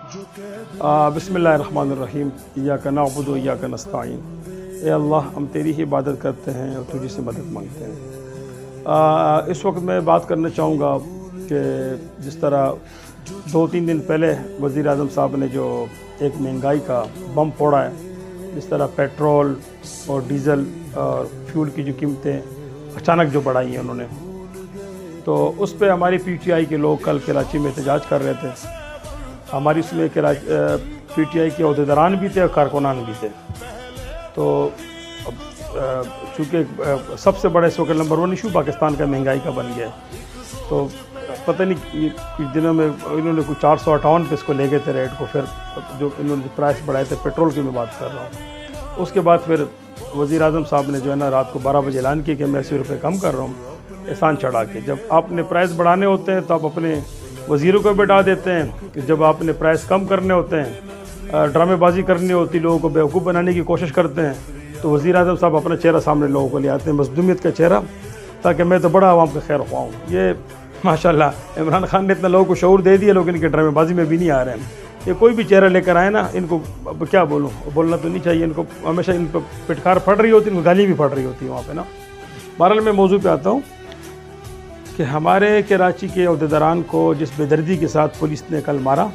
बिस्मिल्लाहिर्रहमानिर्रहीम। इय्याक नअबुदु व इय्याक नस्तईन। ए अल्लाह, हम तेरी ही इबादत करते हैं और तुझी से मदद मांगते हैं। इस वक्त मैं बात करना चाहूँगा कि जिस तरह 2-3 दिन पहले वज़ीर आज़म साहब ने जो एक महंगाई का बम फोड़ा है, जिस तरह पेट्रोल और डीज़ल और फ्यूल की जो कीमतें अचानक जो बढ़ाई हैं उन्होंने, तो उस पर हमारी PTI के लोग कल कराची में एहतजाज कर रहे थे। हमारी उसमें PTI के अहदेदारान भी थे और कारकुनान भी थे। तो चूँकि सबसे बड़ा इस वक्त नंबर 1 इशू पाकिस्तान का महंगाई का बन गया है, तो पता नहीं कुछ दिनों में इन्होंने कुछ 458 पे इसको ले गए थे रेट को। फिर जो इन्होंने प्राइस बढ़ाए थे पेट्रोल की मैं बात कर रहा हूँ, उसके बाद फिर वज़ीर आज़म साहब ने जो है ना रात को 12 बजे ऐलान किया कि मैं 80 रुपये कम कर रहा हूँ एहसान चढ़ा के। जब आपने प्राइस बढ़ाने होते हैं तो आप अपने वज़ीरों को बैठा देते हैं कि जब आपने प्राइस कम करने होते हैं, ड्रामेबाजी करनी होती, लोगों को बेवकूफ़ बनाने की कोशिश करते हैं, तो वज़ीर आज़म साहब अपना चेहरा सामने लोगों को ले आते हैं, मज़लूमियत का चेहरा, ताकि मैं तो बड़ा आवाम का खैर ख्वाह हूँ। ये माशाल्लाह इमरान खान ने इतना लोगों को शऊर दे दिया, लोग इनके ड्रामेबाजी में भी नहीं आ रहे हैं। ये कोई भी चेहरा लेकर आए ना, इनको अब क्या बोलूँ, बोलना तो नहीं चाहिए, इनको हमेशा इन पर पिटकार पड़ रही होती है, इनको गाली भी पड़ रही होती है वहाँ पर ना। बहरहाल मैं मौजू पे आता हूँ कि हमारे कराची के अहदेदारान को जिस बेदर्दी के साथ पुलिस ने कल मारा,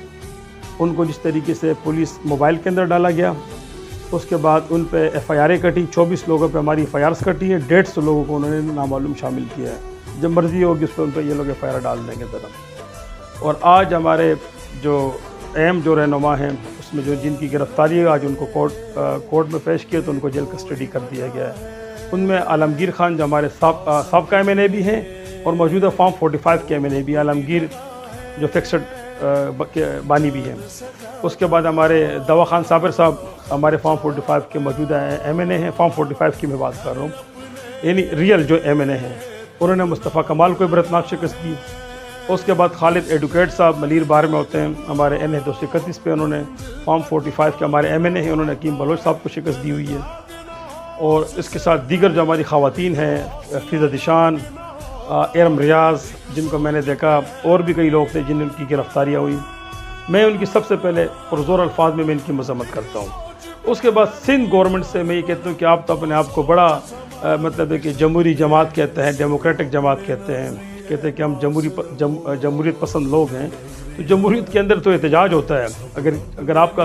उनको जिस तरीके से पुलिस मोबाइल के अंदर डाला गया, उसके बाद उन पे FIR कटी, 24 लोगों पे हमारी FIRs कटी है, 150 लोगों को उन्होंने नामालूम शामिल किया है। जब मर्ज़ी होगी उस पर उन पर ये लोग FIR डाल देंगे तरफ। और आज हमारे जो अहम जो रहनुमा हैं उसमें जो जिनकी गिरफ़्तारी है, आज उनको कोर्ट में पेश किया तो उनको जेल कस्टडी कर दिया गया है। उनमें आलमगीर खान जो हमारे साबका MNA भी हैं और मौजूदा फॉर्म 45 के MNA भी, आलमगीर जो फिक्सड बानी भी हैं। उसके बाद हमारे दवा खान साबिर साहब हमारे फॉर्म 45 के मौजूदा MNA हैं, फॉर्म 45 की मैं बात कर रहा हूँ, यानी रियल जो MNA हैं। उन्होंने मुस्तफ़ा कमाल को इबरतनाक शिकस्त दी। उसके बाद खालिद एडवोकेट साहब मलीर बार में होते हैं, हमारे NA 231 पे उन्होंने फॉर्म 45 के हमारे MNA हैं, उन्होंने हकीम बलोच साहब को शिकस्त दी हुई है। और इसके साथ दीगर जो हमारी ख़वातीन हैं, फ़िज़ा दिशान, एरम रियाज, जिनको मैंने देखा, और भी कई लोग थे जिनकी गिरफ़्तारियाँ हुई। मैं उनकी सबसे पहले पुरज़ोर अल्फाज में मैं इनकी मज़म्मत करता हूँ। उसके बाद सिंध गवर्नमेंट से मैं ये कहता हूँ कि आप तो अपने आप को बड़ा मतलब है कि जमहूरी जमात कहते हैं, डेमोक्रेटिक जमात कहते हैं कि हम जमहूरियत पसंद लोग हैं। तो जमहूरियत के अंदर तो एहतजाज होता है। अगर आपका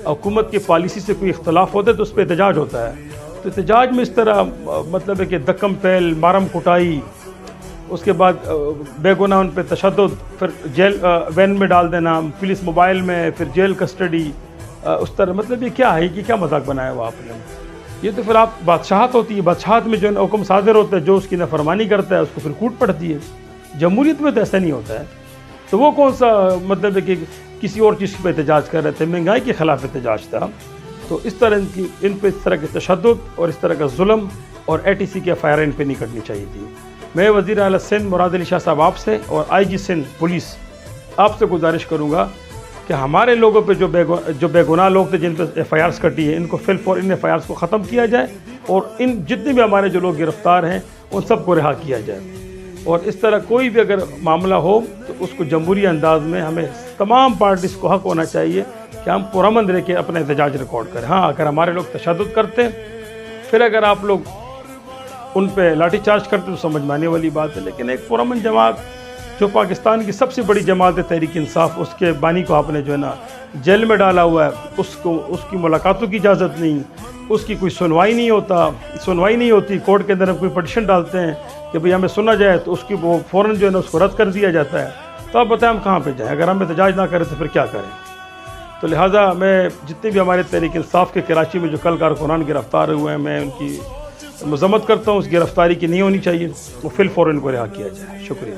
हुकूमत की पॉलिसी से कोई इख्तलाफ होता है तो उस पर एहतजाज होता है। तो एहतजाज में इस तरह मतलब है कि दक्कम पहल, मारम कुटाई, उसके बाद बेगुनाह उन पर तशद्दुद, फिर जेल वैन में डाल देना, पुलिस मोबाइल में, फिर जेल कस्टडी, उस तरह, मतलब ये क्या है कि क्या मजाक बनाया हुआ आपने। ये तो फिर आप बादशाहत होती है, बादशाहत में जो हुक्म सादिर होता है, जो उसकी नफरमानी करता है उसको फिर कूट पड़ती है। जमहूरियत में तो ऐसा नहीं होता है। तो वो कौन सा मतलब है कि किसी और चीज़ पर एहतजाज कर रहे थे, महंगाई के ख़िलाफ़ एहतजाज था। तो इस तरह इन पर इस तरह के तशद्दुद और इस तरह का जुल्म और ATC के FIR इन पर नहीं करनी चाहिए थी। मैं वज़ीर आला सिंध मुराद अली शाह साहब आपसे और IG सिंध पुलिस आपसे गुजारिश करूँगा कि हमारे लोगों पे जो बेगुनाह लोग थे जिन पर FIRs कटी है, इनको फिलफौर इन FIRs को ख़त्म किया जाए और इन जितने भी हमारे जो लोग गिरफ़्तार हैं उन सबको रिहा किया जाए। और इस तरह कोई भी अगर मामला हो तो उसको जमहूरी अंदाज में हमें तमाम पार्टीज़ को हक़ होना चाहिए कि हम पुरअमन रह के अपना एहतजाज रिकॉर्ड करें। हाँ, अगर हमारे लोग तशद्दुद करते हैं, फिर अगर आप लोग उन पे लाठी चार्ज करते तो समझ में आने वाली बात है। लेकिन एक पुरअमन जमात जो पाकिस्तान की सबसे बड़ी जमात है तहरीक इंसाफ, उसके बानी को आपने जो है ना जेल में डाला हुआ है, उसकी मुलाकातों की इजाज़त नहीं, उसकी कोई सुनवाई नहीं होती। कोर्ट के अंदर हम कोई पटिशन डालते हैं कि भाई हमें सुना जाए तो उसकी वो फ़ौरन जो है ना उसको रद्द कर दिया जाता है। तो आप बताएं हम कहाँ पे जाएं? अगर हम एहतजाज ना करें तो फिर क्या करें? तो लिहाजा मैं जितने भी हमारे तहरीक इंसाफ के कराची में जो कल कारकुनान गिरफ़्तार हुए हैं, मैं उनकी मज़म्मत करता हूँ। उस गिरफ़्तारी की नहीं होनी चाहिए, वो फिलफौर इनको रिहा किया जाए। शुक्रिया।